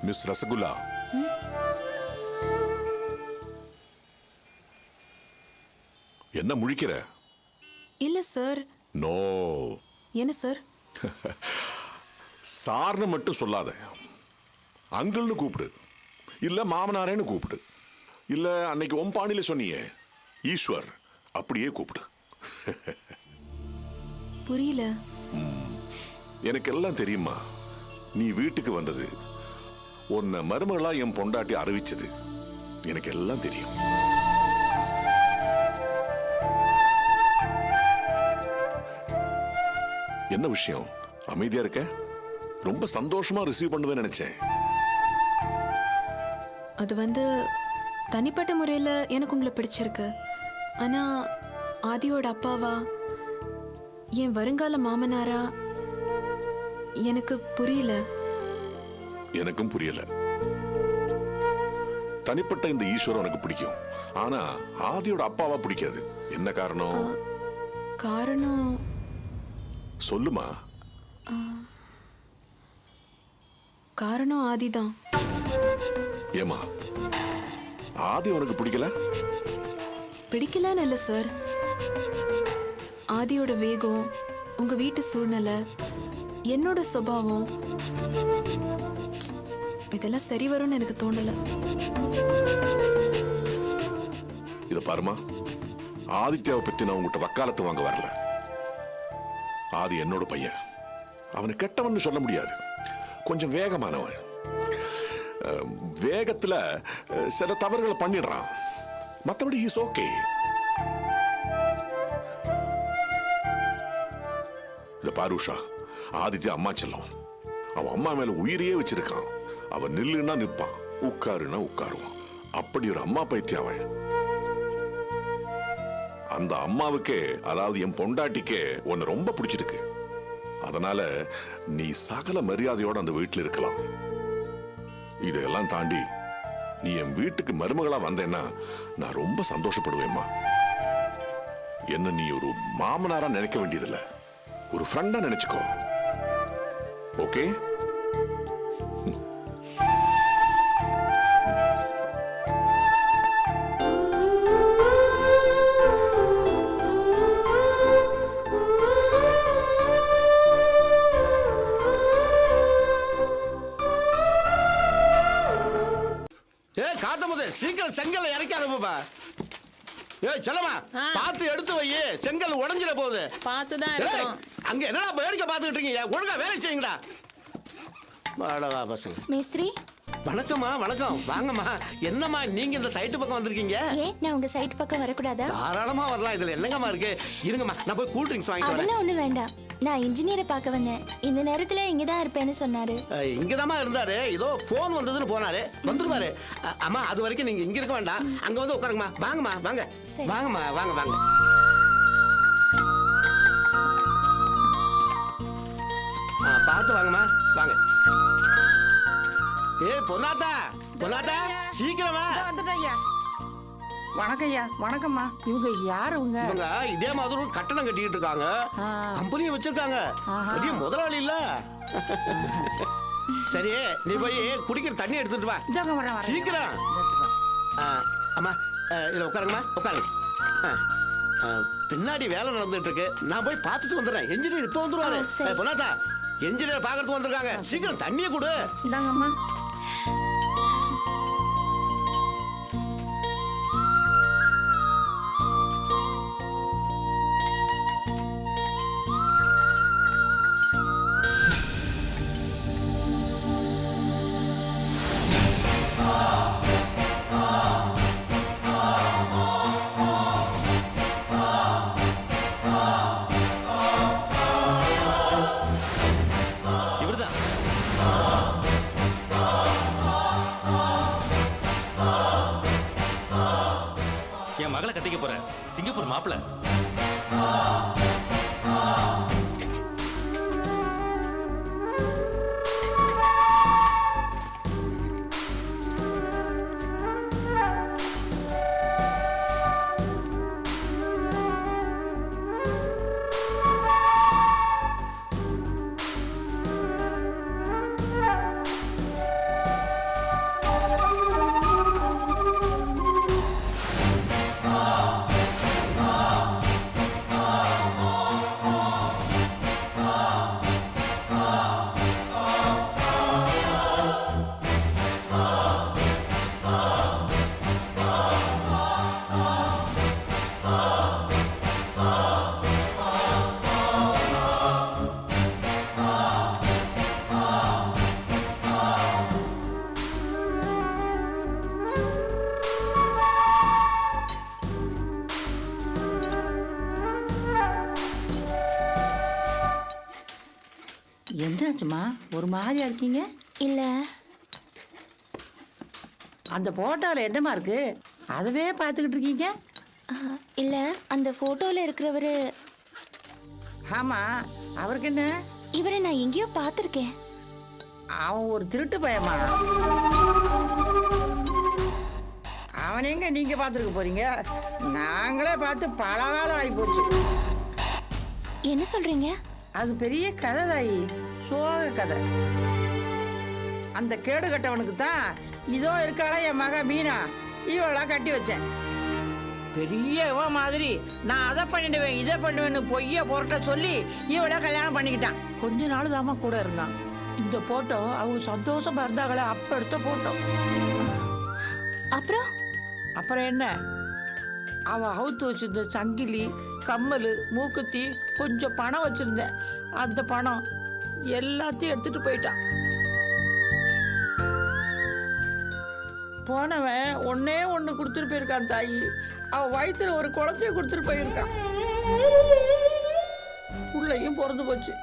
Miss rasgulla, என்ன முழிக்கிற? இல்ல சார். நோ. என்ன சார்? சார்னு மட்டும் சொல்லாத. அங்கிள்னு கூப்பிடு, இல்ல மாமனாரேன்னு கூப்பிடு, இல்ல அன்னைக்கு ஒம்பாணில சொன்னியே ஈஸ்வர், அப்படியே கூப்பிடு. புரியல. எனக்கு எல்லாம் தெரியுமா. நீ வீட்டுக்கு வந்தது, உன்னை மருமகளா என் பொண்டாட்டி அறிவிச்சது, எனக்கு எல்லாம் தெரியும். என்ன விஷயம் அமைதியா இருக்க? ரொம்ப சந்தோஷமா ரிசீவ் பண்ணுவேன்னு நினைச்சேன். அது தனிப்பட்ட முறையில் எனக்கு உங்களை பிடிச்சிருக்கு. ஆனா ஆதியோட அப்பாவா, என் வருங்கால மாமனாரா, எனக்கு புரியல. எனக்கும் புரியல. தனிப்பட்ட இந்த ஈஸ்வரன் உனக்கு பிடிக்கும், ஆனா ஆதியோட அப்பாவா பிடிக்காது. என்ன காரணம்? காரணம் சொல்லுமா. காரணம் ஆதிதான். ஏமா, ஆதி உனக்கு பிடிக்கல? பிடிக்கலன்னு இல்லை சார். ஆதியோட வேகம், உங்க வீட்டு சூழ்நிலை, என்னோட சுபாவம், இதெல்லாம் சரி வரும்னு எனக்கு தோணல. இத பாருமா, ஆதித்யாவை பத்தி நான் உங்ககிட்ட வக்காலத்து வாங்க வரல. ஆதி என்னோட பையன். அவனை கெட்டவன்னு சொல்ல முடியாது, கொஞ்சம் வேகமானவன். வேகத்துல சில தவறுகளை பண்ணிடுறான், மற்றபடி ஹீஸ் ஓகே. இந்த பாருஷா, ஆதித்யா அம்மா செல்லம். அவன் அம்மா மேல உயிரையே வச்சிருக்கான். அவன் நில்லுன்னா நிற்பான், உட்காருன்னா உட்காருவான். அப்படி ஒரு அம்மா பைத்தியம் அவன். அந்த அம்மாவுக்கே, அதாவது என் பொண்டாட்டிக்கே உன்னை ரொம்ப பிடிச்சிருக்கு. அதனால நீ சகல மரியாதையோட அந்த வீட்டில் இருக்கலாம். இதெல்லாம் தாண்டி நீ என் வீட்டுக்கு மருமகளா வந்தேன்னா நான் ரொம்ப சந்தோஷப்படுவேம்மா. என்ன நீ ஒரு மாமனாரா நினைக்க வேண்டியதில்லை, ஒரு ஃப்ரெண்டா நினைச்சுக்கோ. ஓகே? சீக்கிரம் செங்கல் இறக்கி அனுப்புப்பா. ஏய் செல்லமா, பார்த்து எடுத்து வை, செங்கல் உடைஞ்சிட போகுது. பார்த்துதான் இருக்கோம். அங்க என்னடா வேடிக்கை பார்த்துக்கிட்டு இருக்கீங்க? ஒழுங்கா வேலை செய்யுங்கடா. வாடா பசங்க. மேஸ்திரி வணக்கம்மா. வணக்கம், வாங்கம்மா. என்னம்மா நீங்க இந்த சைட்டு பக்கம் வந்திருக்கீங்க? ஏன் நான் உங்க சைட் பக்கம் வரக்கூடாதா? தாராளமா வரலாம், இதுல என்னங்கம்மா இருக்கு? இருங்கம்மா, நான் போய் கூல் ட்ரிங்க்ஸ் வாங்கிட்டு வரேன். அதெல்லாம் ஒண்ணு வேண்டாம், நான் இன்ஜினியரை பார்க்க வந்தேன். இந்த நேரத்துல இங்கதான் இருப்பேன்னு சொன்னாரு. இங்கதாம்மா இருந்தாரு, ஏதோ போன் வந்ததுன்னு போனாரு, வந்துருவாரு. அம்மா அது வரைக்கும் நீங்க இங்க இருக்க வேண்டாம், அங்க வந்து உட்காருங்கம்மா. வாங்கம்மா வாங்க. வாங்கம்மா வாங்க வாங்க. பார்த்து வாங்கம்மா, வாங்க. ஏய் பொன்னாத்தா, பொன்னாத்தா சீக்கிரமா வந்துட்டேன் ஐயா. வணக்கம் ஐயா. வணக்கம்மா. இவங்க யார்? இவங்க இதே மாதிரி ஒரு கட்டணம் கட்டிட்டு இருக்காங்க, கம்பெனியை வச்சிருக்காங்க, பெரிய முதலாளி இல்ல. சரி, நீ போய் குடிக்கிற தண்ணி எடுத்துட்டு வா. சீக்கிரம். அம்மா இதுல உட்காருங்கம்மா, உட்காருங்க. பின்னாடி வேலை நடந்துட்டு இருக்கு, நான் போய் பார்த்துட்டு வந்துடுறேன். என்ஜினியர் இப்ப வந்துருவாரு. பொன்னாத்தா, என்ஜினியர் பாக்கிறதுக்கு வந்திருக்காங்க, சீக்கிரம் தண்ணியை கொடு. இந்தாங்கம்மா. என் மகளை கட்டிக்க போறேன், சிங்கப்பூர் மாப்பிள்ள. என்னாச்சுமா ஒரு மாதிரியா இருக்கீங்க? இல்ல அந்த போட்டோவில் என்னமா இருக்கு? அதவே பார்த்துக்கிட்டு இருக்கீங்க? இல்ல அந்த போட்டோல இருக்கிறவரு ஆமா, அவருக்கு என்ன? இவரை நான் எங்கேயோ பார்த்திருக்கேன். அவன் ஒரு திருட்டு பையமா. அவன் எங்க நீங்க பார்த்துருக்க போறீங்க? நாங்களே பார்த்து பல காலம் ஆகி போச்சு. என்ன சொல்றீங்க? அது பெரிய கதை தாயி, சோக கதை. அந்த கேடு கட்டவனுக்கு தான் இதோ இருக்காளா என் மக மீனா, இவளெல்லாம் கட்டி வச்சேன். பெரிய இவன் மாதிரி நான் அதை பண்ணிடுவேன் இதை பண்ணுவேன்னு பொய்ய பொருட்ட சொல்லி இவளை கல்யாணம் பண்ணிக்கிட்டான். கொஞ்ச நாள் தாமா கூட இருந்தான். இந்த போட்டோ அவங்க சந்தோஷமா இருந்தாங்களே அப்ப எடுத்த போட்டோ. அப்புறம் என்ன, அவ அவுத்து வச்சிருந்த சங்கிலி, கம்மல், மூக்குத்தி, கொஞ்சம் பணம் வச்சிருந்தேன். அந்த பணம் எல்லாத்தையும் எடுத்துட்டு போயிட்டான். போனவன் ஒன்னே ஒன்று கொடுத்துட்டு போயிருக்கான் தாயி. அவன் வயிற்றுல ஒரு குழந்தைய கொடுத்துட்டு போயிருக்கான். பிள்ளையும் பிறந்து போச்சு.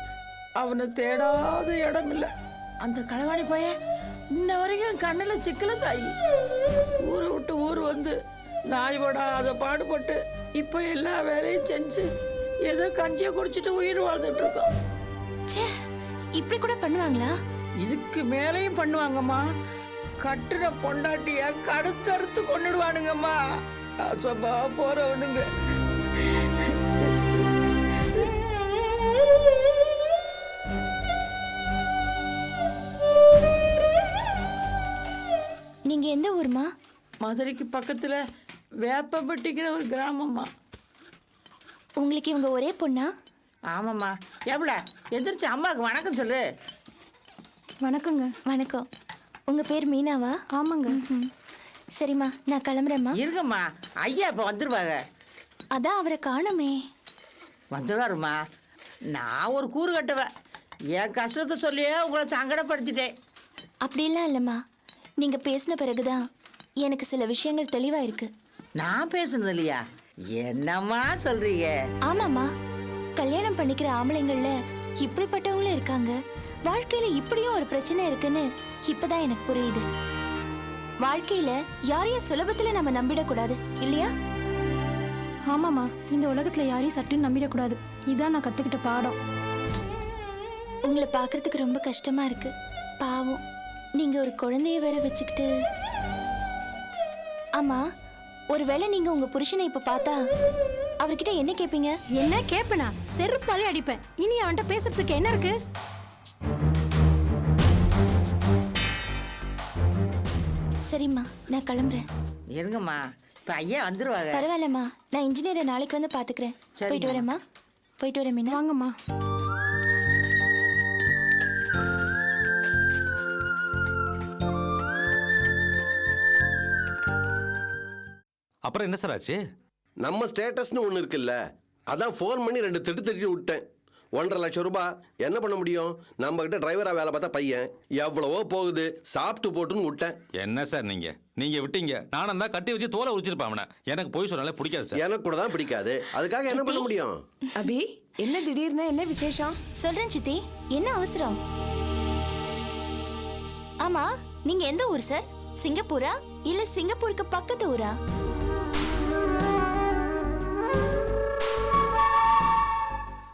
அவனை தேடாத இடம் இல்லை. அந்த களவாணி பையன் இன்ன வரைக்கும் கண்ணில் சிக்கல தாயி. ஊரை விட்டு ஊர் வந்து நாய் படாத பாடுபட்டு இப்போ எல்லா வேலையும் செஞ்சு ஏதோ கஞ்சியை குடிச்சிட்டு உயிர் வாழ்ந்துட்டு இருக்கோம். இப்படி கூட பண்ணுவாங்களா? இதுக்கு மேலையும் பண்ணுவாங்கம்மா. கட்டுற பொண்டாட்டிய கடுத்தறுத்து கொண்டுடுவானுங்கம்மா. ஆசப்பா போறவனுங்க. நீங்க எந்த ஊர்மா? மதுரைக்கு பக்கத்துல வேப்பப்பட்டிக்கிற ஒரு கிராமம்மா. உங்களுக்கு இவங்க ஒரே பொண்ணா? ஆமாம்மா. எவ்வளோ எந்திரிச்சு அம்மாவுக்கு வணக்கம் சொல்லு. வணக்கங்க. வணக்கம். உங்க பேர் மீனாவா? ஆமாங்க. சரிம்மா, நான் கிளம்புறேம்மா. இருங்கம்மா, ஐயா இப்போ வந்துடுவாங்க. அதான் அவரை காணுமே. வந்துடுவாருமா. நான் ஒரு கூறு கட்டுவேன். என் கஷ்டத்தை சொல்லியே உங்களை சங்கடப்படுத்திட்டேன். அப்படிலாம் இல்லைம்மா, நீங்க பேசின பிறகுதான் எனக்கு சில விஷயங்கள் தெளிவா இருக்கு. நான் பேசுனது இல்லையா? என்னம்மா சொல்றீங்க? ஆமாம்மா, கல்யாணம் பண்ணிக்கிற ஆம்பளைங்கள்ல இப்படிப்பட்டவங்களும் இருக்காங்க. வாழ்க்கையில இப்படியும் ஒரு பிரச்சனை இருக்குன்னு இப்பதான் எனக்கு புரியுது. வாழ்க்கையில யாரையும் சுலபத்துல நம்ம நம்பிடக்கூடாது இல்லையா? ஆமாம்மா, இந்த உலகத்துல யாரையும் சட்டுன்னு நம்பிடக்கூடாது. இதான் நான் கத்துக்கிட்ட பாடம். உங்களை பார்க்கறதுக்கு ரொம்ப கஷ்டமா இருக்கு. பாவம், நீங்க ஒரு குழந்தைய வேற வச்சுக்கிட்டு. ஆமா, ஒருவேளை நீங்க உங்க புருஷனை இப்ப பார்த்தா அவர்கிட்ட என்ன கேட்பீங்க? என்ன கேப்பனா? செருப்பாலே அடிப்பேன். இனி அவன்கிட்ட பேசுறதுக்கு என்ன இருக்கு? சரிம்மா, நான் கிளம்புறேன். இருங்கம்மா, இப்போ ஐயா வந்துடுவாங்க. பரவாயில்லம்மா, நான் இன்ஜினியரை நாளைக்கு வந்து பாத்துக்கிறேன். சரிம்மா. போயிட்டு வரேம்மா. போயிட்டு வரேன் மீனா. வாங்கம்மா. அப்புறம் என்ன சார் ஆச்சு? நம்ம ஸ்டேட்டஸ்னு ஒன்று இருக்குல்ல, அதான் ஃபோன் பண்ணி 2 திட்டு விட்டேன். 1.5 லட்சம் ரூபாய். என்ன பண்ண முடியும்? நம்ம கிட்ட டிரைவரா வேலை பார்த்தா பையன் எவ்வளவோ போகுது, சாப்பிட்டு போட்டுன்னு விட்டேன். என்ன சார் நீங்க விட்டீங்க. நானும் தான் கட்டி வச்சு தோலை உரிச்சிருப்பேன் அவனை. எனக்கு போய் சொன்னாலே பிடிக்காது சார். எனக்கு கூட தான் பிடிக்காது. அதுக்காக என்ன பண்ண முடியும்? அபி, என்ன திடீர்னு என்ன விசேஷம்? சொல்றேன் சித்தி, என்ன அவசரம்? ஆமா, நீங்க எந்த ஊர் சார்? சிங்கப்பூரா இல்ல சிங்கப்பூருக்கு பக்கத்து ஊரா?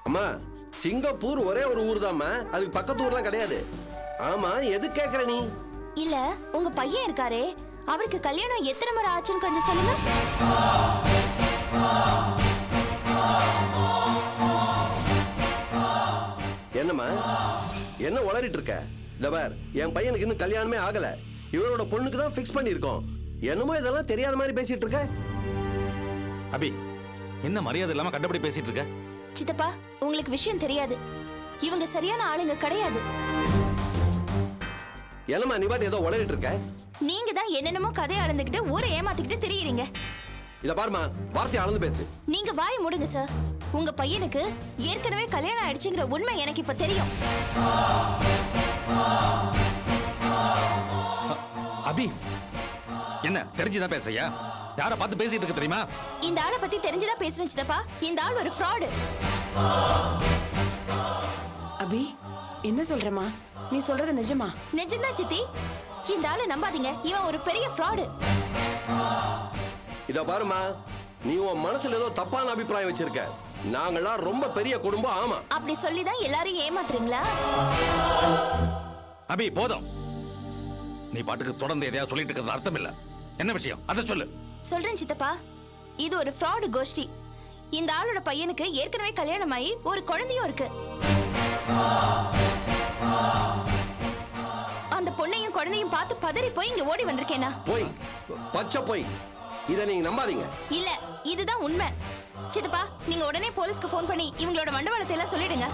அம்மா, சிங்கப்பூர் ஒரே ஒரு ஊர் தாம்மா, அதுக்கு பக்கத்து ஊர்லாம் கிடையாது. ஆமா, எது கேக்குற நீ? இல்ல, உங்க பையன் இருக்காரே, அவருக்கு கல்யாணம் எத்தனை முறை ஆச்சுன்னு கொஞ்சம் சொல்லுங்க. என்னம்மா, என்ன உளறிட்டு இருக்க? இந்த பார், என் பையனுக்கு இன்னும் கல்யாணமே ஆகல. இவரோட பொண்ணுக்கு தான் ஃபிக்ஸ் பண்ணியிருக்கோம். என்னமோ இதெல்லாம் தெரியாத மாதிரி பேசிட்டு இருக்க. அபி, என்ன மரியாதை இல்லாம கண்டபடி பேசிட்டு இருக்க? சித்தப்பா, உங்களுக்கு விஷயம் தெரியாது. இவங்க சரியான ஆளுங்க கிடையாது. என்னம்மா நீ பாட்டு ஏதோ உளறிட்டு இருக்க? நீங்க தான் என்னென்னமோ கதையை அளந்துக்கிட்டு ஊரை ஏமாத்திக்கிட்டு திரியுறீங்க. இத பாருமா, வார்த்தையை அளந்து பேசு. நீங்க வாய் மூடுங்க சார். உங்க பையனுக்கு ஏற்கனவே கல்யாணம் ஆயிடுச்சுங்கிற உண்மை எனக்கு இப்ப தெரியும். அபி, என்ன தெரிஞ்சுதான் பேசையா? யாரை பார்த்து பேசிட்டு இருக்க தெரியுமா? இந்த ஆளை பத்தி தெரிஞ்சுதான் பேசுறேன் சித்தப்பா. இந்த ஆள் ஒரு ஃப்ராடு. அபி, என்ன சொல்றமா? நீ சொல்றது நிஜமா? நிஜம்தான் சித்தி. இந்த ஆளை நம்பாதீங்க, இவன் ஒரு பெரிய ஃப்ராடு. இத பாருமா, நீ உன் மனசுல ஏதோ தப்பான அபிப்பிராயம் வச்சிருக்க. நாங்கெல்லாம் ரொம்ப பெரிய குடும்பம். ஆமா, அப்படி சொல்லிதான் எல்லாரையும் ஏமாத்துறீங்களா? அபி போதும். நீ பாட்டுக்கு தொடர்ந்து எதையாவது சொல்லிட்டு இருக்கிறது அர்த்தம் இல்ல. என்ன விஷயம் அதை சொல்லு. சொல்றேன் சித்தப்பா, இது ஒரு ஃப்ராடு கோஷ்டி. இந்த ஆளோட பையனுக்கு ஏற்கனவே கல்யாணம் ஆகி ஒரு குழந்தையும் இருக்கு. அந்த பொண்ணையும் குழந்தையும் பார்த்து பதறி போய் இங்க ஓடி வந்திருக்கேனா? போய் பச்சை போய். இத நீங்க நம்பாதீங்க. இல்ல, இதுதான் உண்மை. சித்தப்பா, நீங்க உடனே போலீஸ்க்கு ஃபோன் பண்ணி இவங்களோட மண்டபத்தை எல்லாம் சொல்லிடுங்க.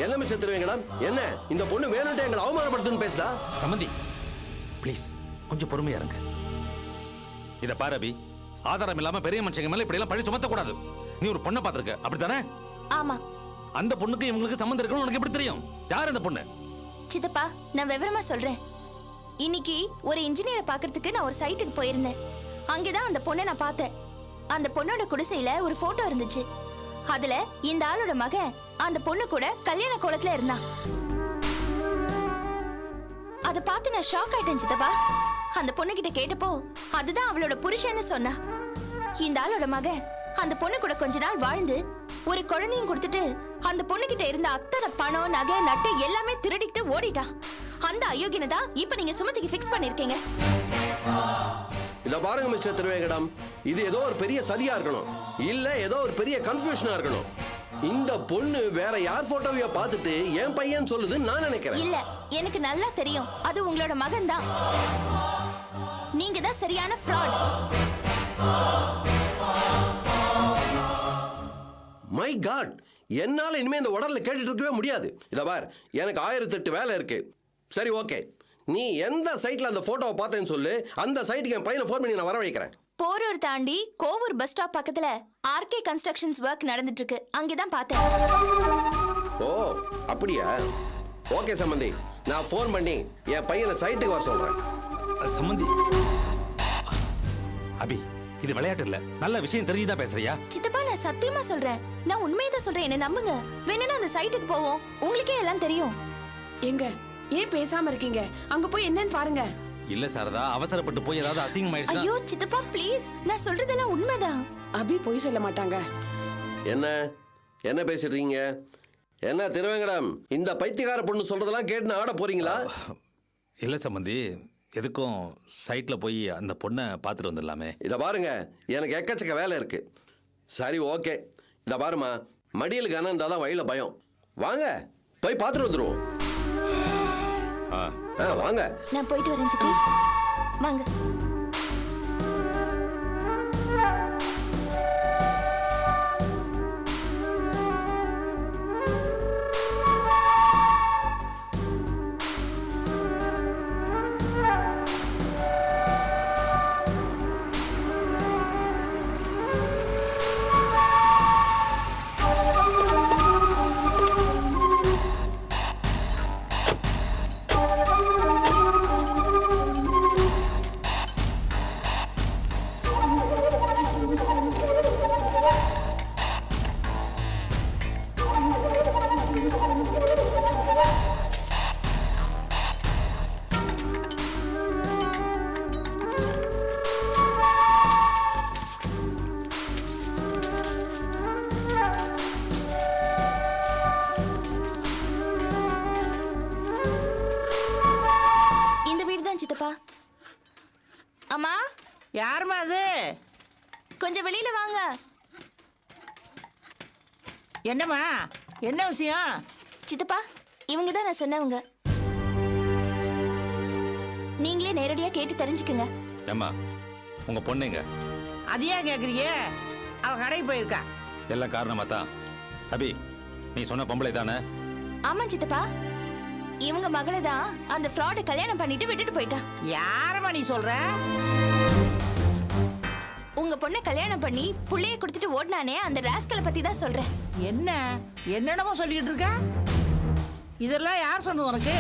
என்ன மிஸ்டர் திருவேங்கடம், என்ன இந்த பொண்ணு வேணும்ட்டு எங்களை அவமானப்படுத்துன்னு பேசுதா? சம்பந்தி ப்ளீஸ் கொஞ்சம் பொறுமையா இருங்க. இத பாரு அபி, ஆதாரம் இல்லாம பெரிய மனுஷங்க மேல இப்படி எல்லாம் பழி சுமத்த கூடாது. நீ ஒரு பொண்ணை பாத்திருக்க, அப்படித்தானே? ஆமா. அந்த பொண்ணுக்கு இவங்களுக்கு சம்மந்தம் இருக்குன்னு உனக்கு எப்படி தெரியும்? யார் அந்த பொண்ணு? சித்தப்பா, நான் விவரமா சொல்றேன். இன்னைக்கு ஒரு இன்ஜினியரை பார்க்கிறதுக்கு நான் ஒரு சைட்டுக்கு போயிருந்தேன். அங்கேதான் அந்த பொண்ணை நான் பார்த்தேன். அந்த பொண்ணோட குடிசையில ஒரு போட்டோ இருந்துச்சு. அதுல இந்த ஆளோட மகன் அந்த பொண்ணு கூட கல்யாண கோலத்துல இருந்தான். அத பார்த்து நான் ஷாக் ஆயிட்டேன் சித்தப்பா. அந்த பொண்ணு கிட்ட கேட்டப்போ அதுதான் அவளோட புருஷன்னு சொன்னா. இந்த ஆளோட மகன் அந்த பொண்ணு கூட கொஞ்ச நாள் வாழ்ந்து ஒரு குழந்தையும் கொடுத்துட்டு அந்த பொண்ணு கிட்ட இருந்த அத்தனை பணம், நகை, நட்டு எல்லாமே திருடிட்டு ஓடிட்டான். அந்த அயோக்கியனை தான் இப்ப நீங்க சுமதிக்கு ஃபிக்ஸ் பண்ணிருக்கீங்க. இத பாருங்க மிஸ்டர் திருவேங்கடம், இது ஏதோ ஒரு பெரிய சதியா இருக்கணும், இல்ல ஏதோ ஒரு பெரிய கன்ஃபியூஷனா இருக்கணும். இந்த பொண்ணு வேற யார் போட்டோவைய பார்த்துட்டு என் பையன் சொல்லுதுன்னு நான் நினைக்கிறேன். இல்ல, எனக்கு நல்லா தெரியும் அது உங்களோட மகன் தான். நீங்க தான் சரியான ஃப்ராட். மை காட், என்னால இனிமே இந்த உடல்ல கேட்டுட்டு இருக்கவே முடியாது. இத பார், எனக்கு 1008 வேலை இருக்கு. சரி ஓகே, நீ எந்த சைட்ல அந்த போட்டோவை பார்த்தேன்னு சொல்லு. அந்த சைட்டுக்கு என் பையனை ஃபோன் பண்ணி நான் வர வைக்கிறேன். போரூர் தாண்டி கோவூர் பஸ் ஸ்டாப் பக்கத்துல ஆர்கே கன்ஸ்ட்ரக்ஷன்ஸ் ஒர்க் நடந்துட்டு இருக்கு. அங்கதான் பார்த்தேன். ஓ அப்படியா? ஓகே சம்பந்தி, நான் ஃபோன் பண்ணி என் பையனை சைட்டுக்கு வர சொல்றேன். சம்பந்தி அபி, இது விளையாட்டு இல்ல, நல்ல விஷயம் தெரிஞ்சுதான் பேசுறியா? சித்தப்பா, நான் சத்தியமா சொல்றேன், நான் உண்மையை தான் சொல்றேன், என்ன நம்புங்க. வேணும்னா அந்த சைட்டுக்கு போவோம், உங்களுக்கே எல்லாம் தெரியும். எங்க ஏன் பேசாம இருக்கீங்க? அங்க போய் என்னன்னு பாருங்க. இல்ல சாரதா, அவசரப்பட்டு போய் ஏதாவது அசிங்கம் ஆயிடுச்சா? ஐயோ சித்தப்பா ப்ளீஸ், நான் சொல்றதெல்லாம் உண்மைதான். அபி போய் சொல்ல மாட்டாங்க. என்ன என்ன பேசிட்டு இருக்கீங்க? என்ன திருவேங்கடம், இந்த பைத்தியக்கார பொண்ணு சொல்றதெல்லாம் கேட்டு ஆட போறீங்களா? இல்ல சம்பந்தி, எதுக்கும் சைட்ல போய் அந்த பொண்ணை பார்த்துட்டு வந்துடலாமே. இத பாருங்க, எனக்கு எக்கச்சக்க வேலை இருக்கு. சரி ஓகே, இத பாருமா, மடியில் கனம் இருந்தாதான் வழியில பயம். வாங்க போய் பார்த்துட்டு வந்துருவோம். வாங்க. நான் போயிட்டு வரேன் சித்தி. வாங்க. சித்தப்பா. அம்மா, யாருமா அது? கொஞ்சம் வெளியில வாங்க. என்னம்மா, என்ன விஷயம்? சித்தப்பா, இவங்க தான் நான் சொன்னவங்க. நீங்களே நேரடியா கேட்டு தெரிஞ்சுக்குங்க. ஏம்மா, உங்க பொண்ணுங்க? அதையா கேக்குறீங்க? அவ கடைக்கு போயிருக்கா. எல்லாம் காரணமா தான். அபி, நீ சொன்ன பொம்பளை தானே? ஆமா சித்தப்பா, இவங்க மகளை தான் அந்த ஃப்ராட கல்யாணம் பண்ணிட்டு விட்டுட்டு போயிட்டா. யாரம்மா நீ சொல்ற? உங்க பொண்ணை கல்யாணம் பண்ணி புள்ளைய கொடுத்துட்டு ஓடினானே அந்த ராஸ்கலை பத்தி தான் சொல்றேன். என்ன என்னென்னமோ சொல்லிட்டு இருக்க? இதெல்லாம் யார் சொன்னது உனக்கு?